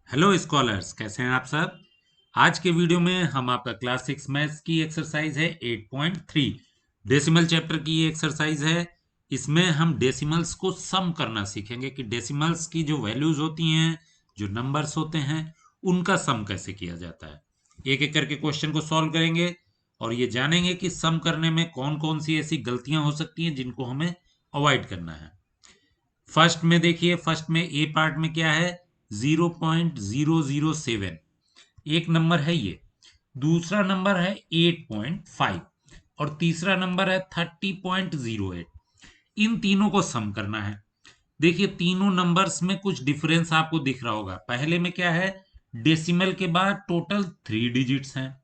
Hello scholars, कैसे हैं आप सब। आज के वीडियो में हम आपका क्लास 6 मैथ्स की एक्सरसाइज है 8.3 डेसिमल चैप्टर की ये एक्सरसाइज है। इसमें हम डेसिमल्स को सम करना सीखेंगे कि डेसिमल्स की जो वैल्यूज होती हैं, जो नंबर्स होते हैं, उनका सम कैसे किया जाता है। एक एक करके क्वेश्चन को सॉल्व करेंगे और ये जानेंगे कि सम करने में कौन कौन सी ऐसी गलतियां हो सकती हैं जिनको हमें अवॉइड करना है। फर्स्ट में देखिए, फर्स्ट में ए पार्ट में क्या है, 0.007 एक नंबर है ये। दूसरा नंबर है 8.5 और तीसरा नंबर है 30.08। इन तीनों को सम करना है। देखिए तीनों नंबर्स में कुछ डिफरेंस आपको दिख रहा होगा। पहले में क्या है, डेसिमल के बाद टोटल 3 डिजिट्स हैं।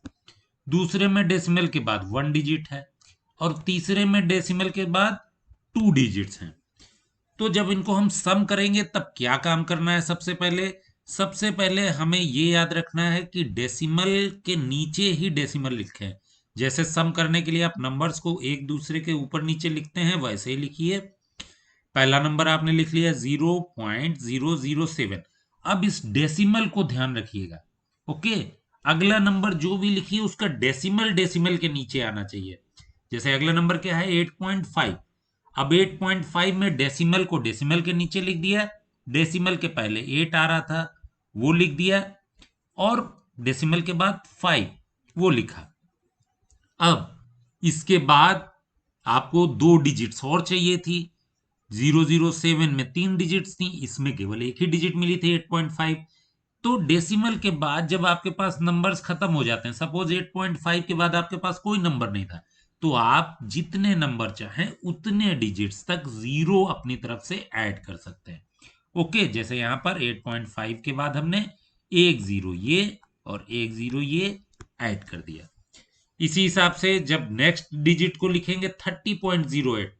दूसरे में डेसिमल के बाद 1 डिजिट है और तीसरे में डेसिमल के बाद 2 डिजिट्स हैं। तो जब इनको हम सम करेंगे तब क्या काम करना है, सबसे पहले हमें ये याद रखना है कि डेसिमल के नीचे ही डेसिमल लिखें। जैसे सम करने के लिए आप नंबर्स को एक दूसरे के ऊपर नीचे लिखते हैं, वैसे ही लिखिए। पहला नंबर आपने लिख लिया 0.007। अब इस डेसिमल को ध्यान रखिएगा। ओके, अगला नंबर जो भी लिखिए उसका डेसिमल डेसिमल के नीचे आना चाहिए। जैसे अगला नंबर क्या है, 8.5। अब 8.5 में डेसिमल को डेसिमल के नीचे लिख दिया। डेसिमल के पहले 8 आ रहा था, वो लिख दिया, और डेसिमल के बाद 5 वो लिखा। अब इसके बाद आपको 2 डिजिट्स और चाहिए थी। 007 में 3 डिजिट्स थी, इसमें केवल एक ही डिजिट मिली थी 8.5। तो डेसिमल के बाद जब आपके पास नंबर्स खत्म हो जाते हैं, सपोज 8.5 के बाद आपके पास कोई नंबर नहीं था, तो आप जितने नंबर चाहें उतने डिजिट्स तक जीरो अपनी तरफ से ऐड कर सकते हैं। ओके, जैसे यहां पर 8.5 के बाद हमने एक जीरो ये और एक जीरो ये ऐड कर दिया। इसी हिसाब से जब नेक्स्ट डिजिट को लिखेंगे 30.08,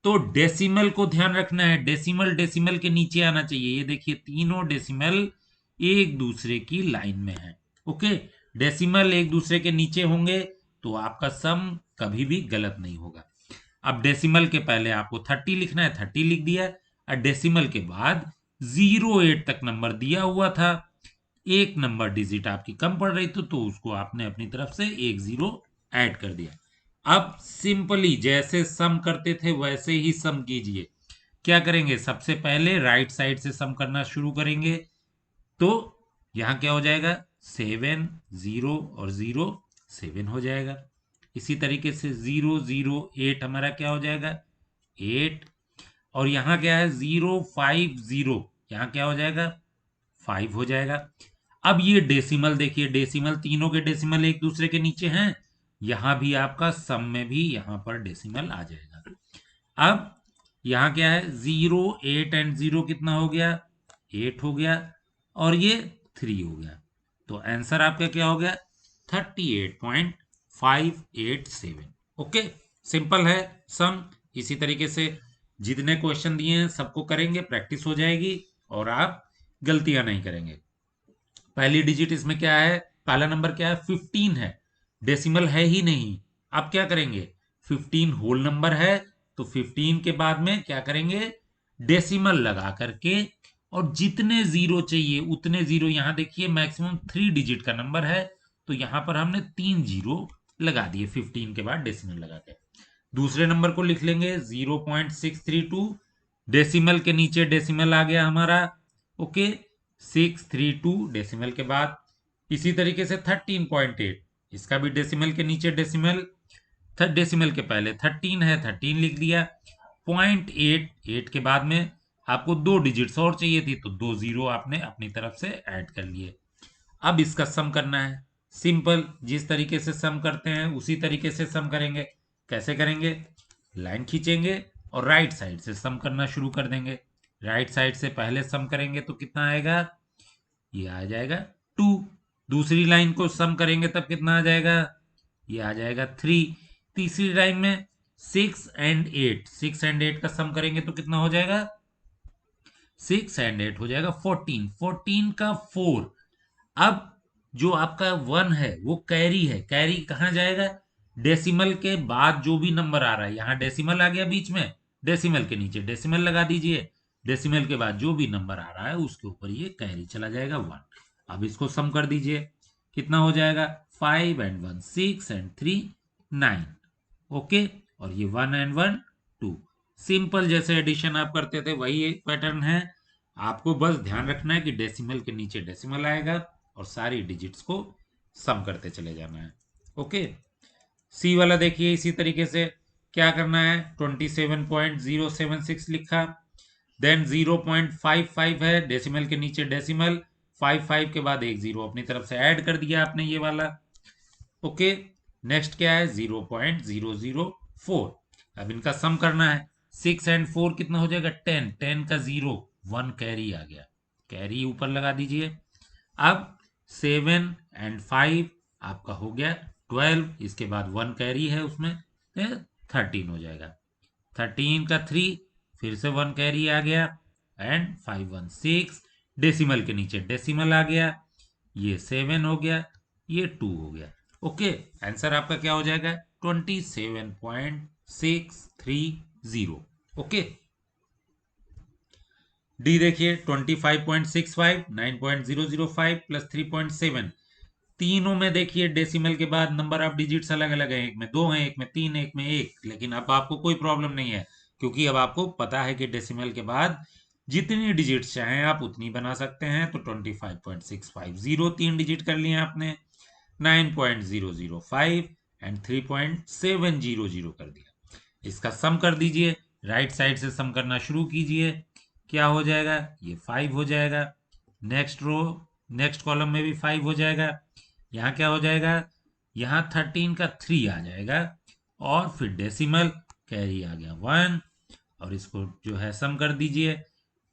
तो डेसिमल को ध्यान रखना है, डेसिमल डेसिमल के नीचे आना चाहिए। ये देखिए तीनों डेसिमल एक दूसरे की लाइन में है। ओके, डेसिमल एक दूसरे के नीचे होंगे तो आपका सम कभी भी गलत नहीं होगा। अब डेसिमल के पहले आपको 30 लिखना है, 30 लिख दिया। और डेसिमल के बाद 08 तक नंबर दिया हुआ था, एक नंबर डिजिट आपकी कम पड़ रही थी तो उसको आपने अपनी तरफ से एक जीरो ऐड कर दिया। अब सिंपली जैसे सम करते थे वैसे ही सम कीजिए। क्या करेंगे, सबसे पहले राइट साइड से सम करना शुरू करेंगे। तो यहां क्या हो जाएगा, 7 0 और 0 7 हो जाएगा। इसी तरीके से 008 हमारा क्या हो जाएगा, 8। और यहां क्या है 050, यहां क्या हो जाएगा, 5 हो जाएगा। अब ये डेसिमल देखिए, डेसिमल तीनों के डेसिमल एक दूसरे के नीचे हैं। यहां भी आपका सम में भी यहां पर डेसिमल आ जाएगा। अब यहां क्या है, 0 8 एंड 0 कितना हो गया, 8 हो गया, और ये 3 हो गया। तो आंसर आपका क्या हो गया, 38.587। ओके, सिंपल है सम। इसी तरीके से जितने क्वेश्चन दिए हैं सबको करेंगे, प्रैक्टिस हो जाएगी और आप गलतियां नहीं करेंगे। पहली डिजिट इसमें क्या है, पहला नंबर क्या है, 15 है, डेसिमल है ही नहीं। अब क्या करेंगे, 15 होल नंबर है तो 15 के बाद में क्या करेंगे, डेसिमल लगा करके, और जितने जीरो चाहिए उतने जीरो, यहां देखिए मैक्सिमम 3 डिजिट का नंबर है तो यहां पर हमने 3 जीरो लगा दिए 15 के बाद डेसिमल लगा के। दूसरे नंबर को लिख लेंगे 0.632, डेसिमल के नीचे डेसिमल आ गया हमारा। ओके, 632 डेसिमल के बाद। इसी तरीके से 13.8, इसका भी डेसिमल के नीचे डेसिमल, थर्ड डेसिमल के पहले 13 है, 13 लिख दिया। 0.88 के बाद में आपको 2 डिजिट्स और चाहिए थी तो 2 जीरो आपने अपनी तरफ से ऐड कर लिए। अब इसका सम करना है, सिंपल, जिस तरीके से सम करते हैं उसी तरीके से सम करेंगे। कैसे करेंगे, लाइन खींचेंगे और राइट साइड से सम करना शुरू कर देंगे। राइट साइड से पहले सम करेंगे तो कितना आएगा, ये आ जाएगा 2। दूसरी लाइन को सम करेंगे तब कितना आ जाएगा, ये आ जाएगा 3। तीसरी लाइन में 6 एंड 8 का सम करेंगे तो कितना हो जाएगा, 6 एंड 8 हो जाएगा 14। 14 का 4। अब जो आपका 1 है वो कैरी है, कैरी कहाँ जाएगा, डेसिमल के बाद जो भी नंबर आ रहा है, यहाँ डेसिमल आ गया बीच में, डेसिमल के नीचे डेसिमल लगा दीजिए। डेसिमल के बाद जो भी नंबर आ रहा है उसके ऊपर ये कैरी चला जाएगा 1। अब इसको सम कर दीजिए, कितना हो जाएगा 5 and 1 6 and 3 9। ओके, और ये 1 and 1 2। सिंपल जैसे एडिशन आप करते थे वही पैटर्न है। आपको बस ध्यान रखना है कि डेसिमल के नीचे डेसिमल आएगा और सारी डिजिट्स को सम करते चले जाना है। ओके, सी वाला देखिए इसी तरीके से क्या करना है, 27.076 लिखा, देन 0.55 है, डेसिमल के नीचे डेसिमल, 55 के बाद एक जीरो अपनी तरफ से ऐड कर दिया आपने ये वाला। ओके, नेक्स्ट क्या है 0.004। अब इनका सम करना है, 6 and 4 कितना हो जाएगा 10, 10 का 0 1 कैरी आ गया, कैरी ऊपर लगा दीजिए। अब 7 and 5 आपका हो गया 12, इसके बाद 1 कैरी है उसमें 13 हो जाएगा, 13 का 3 फिर से 1 कैरी आ गया एंड 5 1 6, डेसिमल के नीचे डेसिमल आ गया, ये 7 हो गया, ये 2 हो गया। ओके, आंसर आपका क्या हो जाएगा 27.630। ओके, डी देखिए 25.65, 9.005 प्लस 3.7, तीनों में देखिए डेसिमल के बाद नंबर ऑफ डिजिट्स अलग अलग है, एक में 2 है, एक में 3, एक में 1। लेकिन अब आपको कोई प्रॉब्लम नहीं है क्योंकि अब आपको पता है कि डेसिमल के बाद जितनी डिजिट्स चाहें आप उतनी बना सकते हैं। तो 25.650 3 डिजिट कर लिए आपने, 9.005 एंड 3.700 कर दिया। इसका सम कर दीजिए, राइट साइड से सम करना शुरू कीजिए, क्या हो जाएगा ये 5 हो जाएगा, नेक्स्ट रो नेक्स्ट कॉलम में भी 5 हो जाएगा, यहाँ क्या हो जाएगा, यहाँ 13 का 3 आ जाएगा और फिर डेसिमल कैरी आ गया 1, और इसको जो है सम कर दीजिए,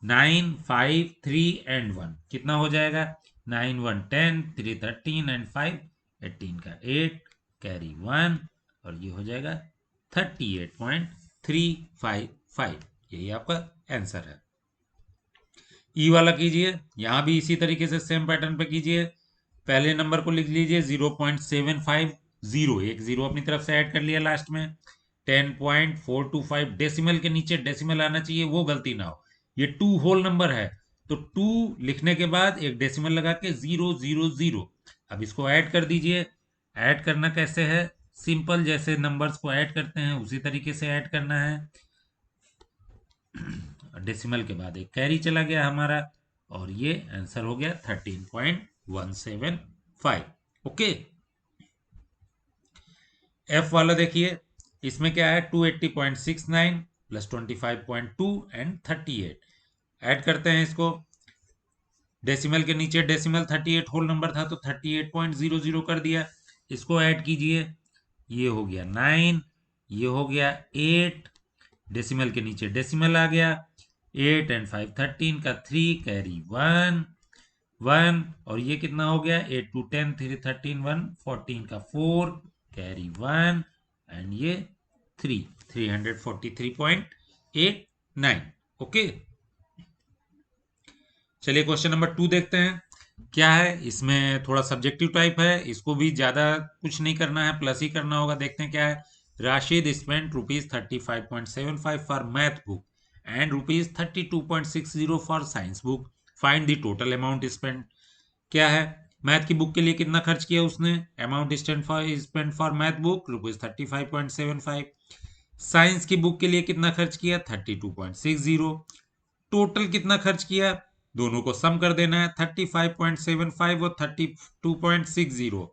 9 5 3 एंड 1 कितना हो जाएगा, 9 1 10, 3 13 एंड 5 18 का 8 कैरी 1, और ये हो जाएगा 38.355। यही आपका आंसर है। ई वाला कीजिए, यहां भी इसी तरीके से सेम पैटर्न पे कीजिए। पहले नंबर को लिख लीजिए 0.750, एक जीरो अपनी तरफ से ऐड कर लिया लास्ट में, 10.425 डेसिमल के नीचे डेसिमल आना चाहिए, वो गलती ना हो। ये 2 होल नंबर है तो 2 लिखने के बाद एक डेसिमल लगा के 000। अब इसको ऐड कर दीजिए। ऐड करना कैसे है, सिंपल जैसे नंबर्स को ऐड करते हैं उसी तरीके से ऐड करना है। डेसिमल के बाद एक कैरी चला गया हमारा, और ये आंसर हो गया 13.175। ओके, एफ वाला देखिए, इसमें क्या है 280.69 प्लस 25.2 एंड 38। ऐड करते हैं इसको, डेसिमल के नीचे डेसिमल 38 होल नंबर था तो 38.00 कर दिया, इसको ऐड कीजिए, ये हो गया 9, ये हो गया 8, डेसिमल के नीचे डेसिमल आ गया, 8 एंड 5 13 का 3 कैरी 1 1, और ये कितना हो गया 8 2 10 3 13 1 14 का 4 कैरी 1 एंड ये 3 343.89। ओके, चलिए क्वेश्चन नंबर 2 देखते हैं क्या है। इसमें थोड़ा सब्जेक्टिव टाइप है, इसको भी ज्यादा कुछ नहीं करना है, प्लस ही करना होगा। देखते हैं क्या है, Rashid spend ₹35.75 for math book and ₹32.60 for science book, find the total amount spend. क्या है, मैथ की बुक के लिए कितना खर्च किया उसने, amount spend for math book ₹35.75, science की बुक के लिए कितना खर्च किया 32.60, टोटल कितना खर्च किया, दोनों को सम कर देना है 35.75 और 32.60।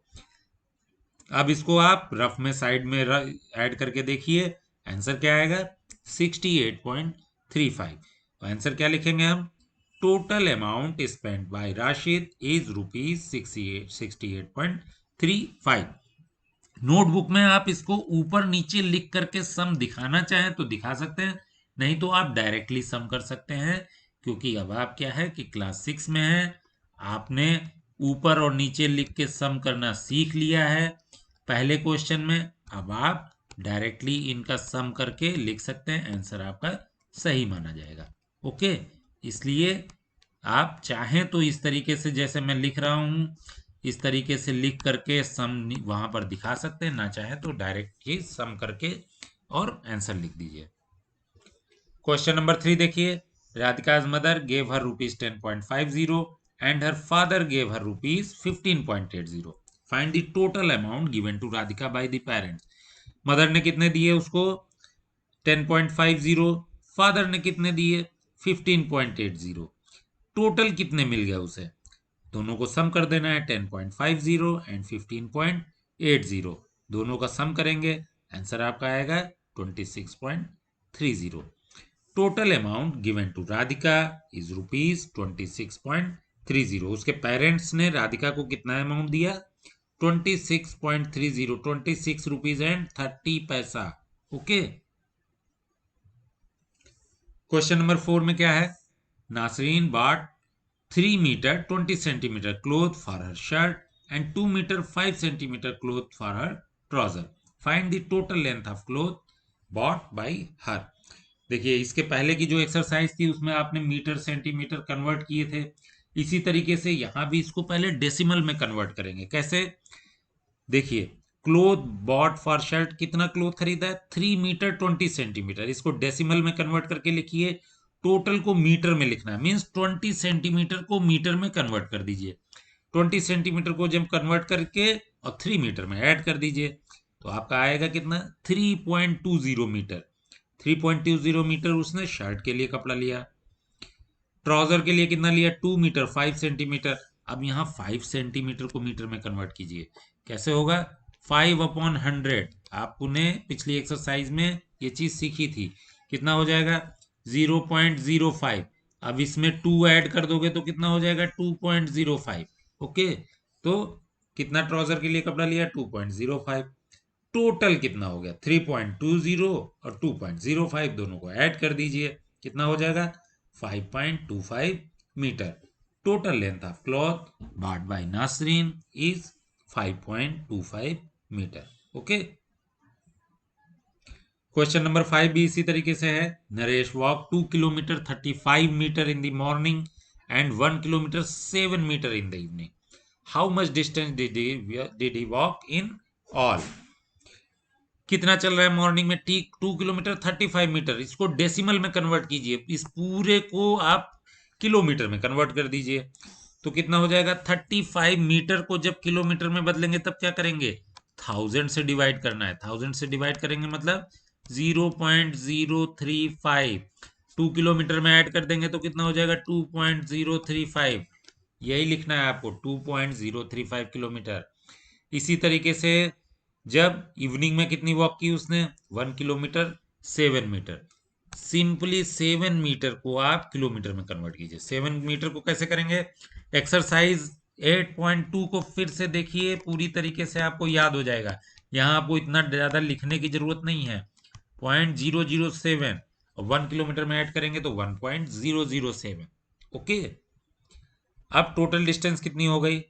अब इसको आप रफ में साइड में ऐड करके देखिए, आंसर क्या आएगा 68.35। तो आंसर क्या लिखेंगे हम, total amount spend by Rashid is ₹68.35। Notebook में आप इसको ऊपर नीचे लिख करके सम दिखाना चाहें तो दिखा सकते हैं, नहीं तो आप डायरेक्टली सम कर सकते हैं, क्योंकि अब आप क्या है कि क्लास 6 में है, आपने ऊपर और नीचे लिख के सम करना सीख लिया है पहले क्वेश्चन में। अब आप डायरेक्टली इनका सम करके लिख सकते हैं, आंसर आपका सही माना जाएगा। ओके, इसलिए आप चाहें तो इस तरीके से जैसे मैं लिख रहा हूं इस तरीके से लिख करके सम वहां पर दिखा सकते हैं, ना चाहे तो डायरेक्ट ही सम करके और आंसर लिख दीजिए। क्वेश्चन नंबर 3 देखिए, Radhika's mother gave her ₹10.50 and her father gave her rupees 15.80. Find the total amount given to Radhika by the parents. Mother ने कितने दिए उसको 10.50, फादर ने कितने दिए 15.80, टोटल कितने मिल गया उसे, दोनों को सम कर देना है 10.50 एंड 15.80, दोनों का सम करेंगे आंसर आपका आएगा 26.30. Total amount given to Radhika is rupees 26.30. उसके पेरेंट्स ने राधिका को कितना अमाउंट दिया 26.30, 26 रुपीज एंड 30 पैसा. ओके. क्वेश्चन नंबर 4 में क्या है, Nasreen bought 3 metre 20 centimetre cloth for her shirt and 2 metre 5 centimetre cloth for her trouser. Find the total length of cloth bought by her. देखिए इसके पहले की जो एक्सरसाइज थी उसमें आपने मीटर सेंटीमीटर कन्वर्ट किए थे, इसी तरीके से यहां भी इसको पहले डेसिमल में कन्वर्ट करेंगे. कैसे, देखिए क्लोथ बॉट फॉर शर्ट, कितना क्लोथ खरीदा है 3 मीटर 20 सेंटीमीटर, इसको डेसिमल में कन्वर्ट करके लिखिए. टोटल को मीटर में लिखना है, मीन्स 20 सेंटीमीटर को मीटर में कन्वर्ट कर दीजिए. 20 सेंटीमीटर को जब कन्वर्ट करके और 3 मीटर में ऐड कर दीजिए तो आपका आएगा कितना 3.20 मीटर. 3.20 मीटर उसने शर्ट के लिए कपड़ा लिया. ट्राउजर के लिए कितना लिया 2 मीटर 5 सेंटीमीटर. अब यहाँ 5 सेंटीमीटर को मीटर में कन्वर्ट कीजिए. कैसे होगा 5/100. आपने पिछली एक्सरसाइज में ये चीज सीखी थी. कितना हो जाएगा 0.05. अब इसमें 2 ऐड कर दोगे तो कितना हो जाएगा 2.05. ओके. तो कितना ट्राउजर के लिए कपड़ा लिया 2.05. टोटल कितना हो गया 3.20 और 2.05, दोनों को ऐड कर दीजिए. कितना हो जाएगा 5.25 metre. Total length of cloth bought by Nasreen is 5.25 metre. Okay. Question number 5 भी इसी तरीके से है. Naresh walk 2 kilometre 35 metre in the morning and 1 kilometre 7 metre in the evening. How much distance did he walk in all. कितना चल रहा है morning में 2 किलोमीटर 35 मीटर, इसको डेसिमल में कन्वर्ट कीजिए, इस पूरे को आप किलोमीटर में कन्वर्ट कर दीजिए. तो कितना हो जाएगा 35 मीटर को जब किलोमीटर में बदलेंगे तब क्या करेंगे 1000 से डिवाइड करना है. 1000 से डिवाइड करेंगे मतलब 0.035. 2 किलोमीटर में ऐड कर देंगे तो कितना हो जाएगा 2.035. यही लिखना है आपको 2.035 किलोमीटर. इसी तरीके से जब इवनिंग में कितनी वॉक की उसने 1 किलोमीटर 7 मीटर. सिंपली 7 मीटर को आप किलोमीटर में कन्वर्ट कीजिए. 7 मीटर को कैसे करेंगे, एक्सरसाइज 8.2 को फिर से देखिए, पूरी तरीके से आपको याद हो जाएगा. यहाँ आपको इतना ज्यादा लिखने की जरूरत नहीं है. 0.007 और 1 किलोमीटर में ऐड करेंगे तो 1.007. ओके. अब टोटल डिस्टेंस कितनी हो गई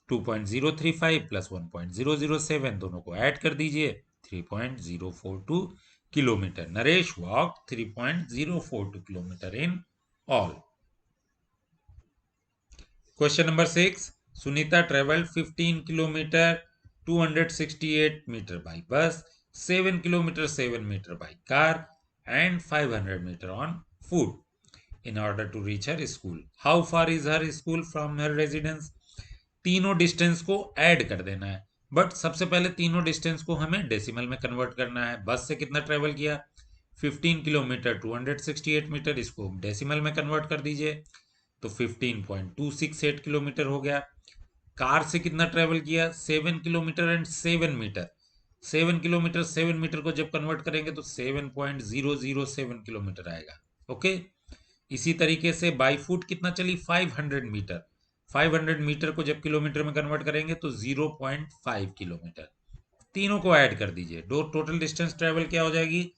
2.035 प्लस 1.007, दोनों को ऐड कर दीजिए 3.042 kilometre. Naresh walk 3.042 kilometre in all. Question number 6. Sunita travelled 15 kilometre 268 metre by bus, 7 kilometre 7 metre by car and 500 metre on foot in order to reach her school. How far is her school from her residence? तीनों distance को add कर देना है, but सबसे पहले तीनों distance को हमें डेसिमल में कन्वर्ट करना है. बस से कितना ट्रेवल किया 15 किलोमीटर 268 मीटर, इसको डेसिमल में कन्वर्ट कर दीजिए तो 15.268 किलोमीटर हो गया. कार से कितना ट्रेवल किया 7 kilometre and 7 metre. 7 kilometre 7 metre को जब कन्वर्ट करेंगे तो 7.007 किलोमीटर आएगा. ओके. इसी तरीके से बाई फुट कितना चली 500 मीटर. 500 मीटर को जब किलोमीटर में कन्वर्ट करेंगे तो 0.5 किलोमीटर. तीनों को ऐड कर दीजिए, टोटल डिस्टेंस ट्रेवल क्या हो जाएगी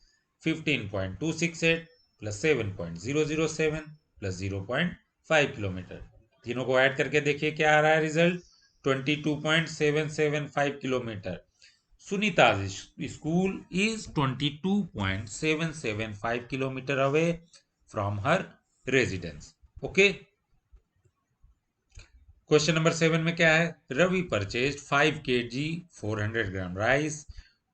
15.268 प्लस 7.007 प्लस 0.5 किलोमीटर. तीनों को ऐड करके देखिए क्या आ रहा है result 22.775 kilometre. Sunita school is 22.775 kilometre away from her residence. Okay. Question number 7 में क्या है, Ravi purchase 5 kg 400 gram rice,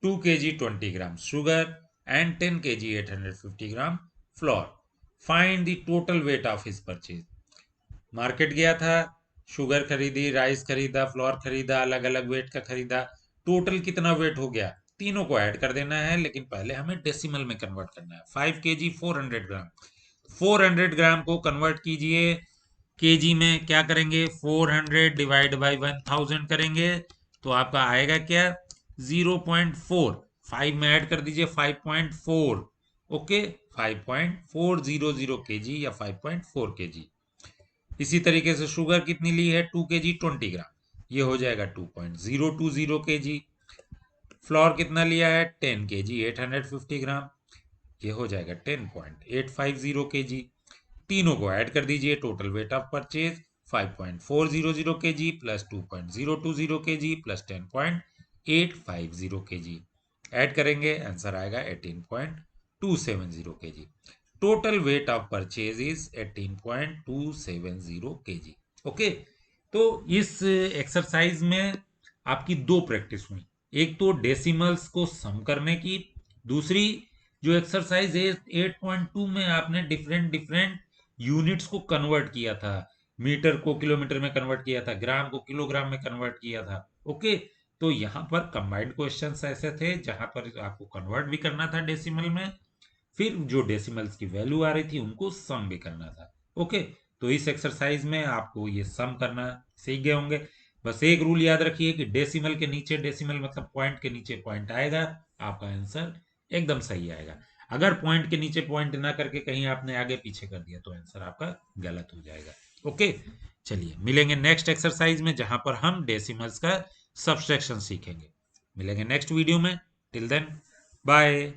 2 kg 20 gram sugar and 10 kg 850 gram flour. Find the total weight of his purchase. Market गया था sugar खरीदी, rice खरीदा, floor खरीदा, अलग अलग वेट का खरीदा, टोटल कितना वेट हो गया, तीनों को ऐड कर देना है। लेकिन पहले हमें डेसिमल में कन्वर्ट करना है। 5 kg 400 ग्राम, 400 ग्राम को कन्वर्ट कीजिए केजी में। क्या करेंगे, 400 डिवाइड बाई 1000 करेंगे तो आपका आएगा क्या, 0.4। 5 में ऐड कर दीजिए 5.4। ओके, 5.400 kg या 5.4 kg। इसी तरीके से शुगर कितनी ली है, 2 kg 20 ग्राम, ये हो जाएगा 2.020 kg। फ्लोर कितना लिया है, 10 kg 850 ग्राम, ये हो जाएगा 10.850 kg। तीनों को ऐड कर दीजिए, total weight of purchase 5.400 kg plus 2.020 kg plus 10.850 kg। Add करेंगे, आंसर आएगा 18.270 kg। Total weight of purchase is 18.270 kg। Okay, तो इस एक्सरसाइज में आपकी दो प्रैक्टिस हुई, एक तो डेसिमल्स को सम करने की, दूसरी जो एक्सरसाइज है 8.2 में आपने डिफरेंट डिफरेंट यूनिट्स को कन्वर्ट किया था, मीटर को किलोमीटर में कन्वर्ट किया था, ग्राम को किलोग्राम में कन्वर्ट किया था। ओके, तो यहाँ पर कंबाइंड क्वेश्चंस ऐसे थे जहां पर आपको कन्वर्ट भी करना था डेसिमल में, फिर जो डेसिमल्स की वैल्यू आ रही थी उनको सम भी करना था। ओके, तो इस एक्सरसाइज में आपको ये सम करना सीख गए होंगे। बस एक रूल याद रखिए कि डेसिमल के नीचे डेसिमल मतलब पॉइंट के नीचे पॉइंट आएगा, आपका आंसर एकदम सही आएगा। अगर पॉइंट के नीचे पॉइंट ना करके कहीं आपने आगे पीछे कर दिया तो आंसर आपका गलत हो जाएगा। ओके, चलिए मिलेंगे नेक्स्ट एक्सरसाइज में जहां पर हम डेसिमल्स का सब्सट्रैक्शन सीखेंगे। मिलेंगे नेक्स्ट वीडियो में, टिल देन बाय।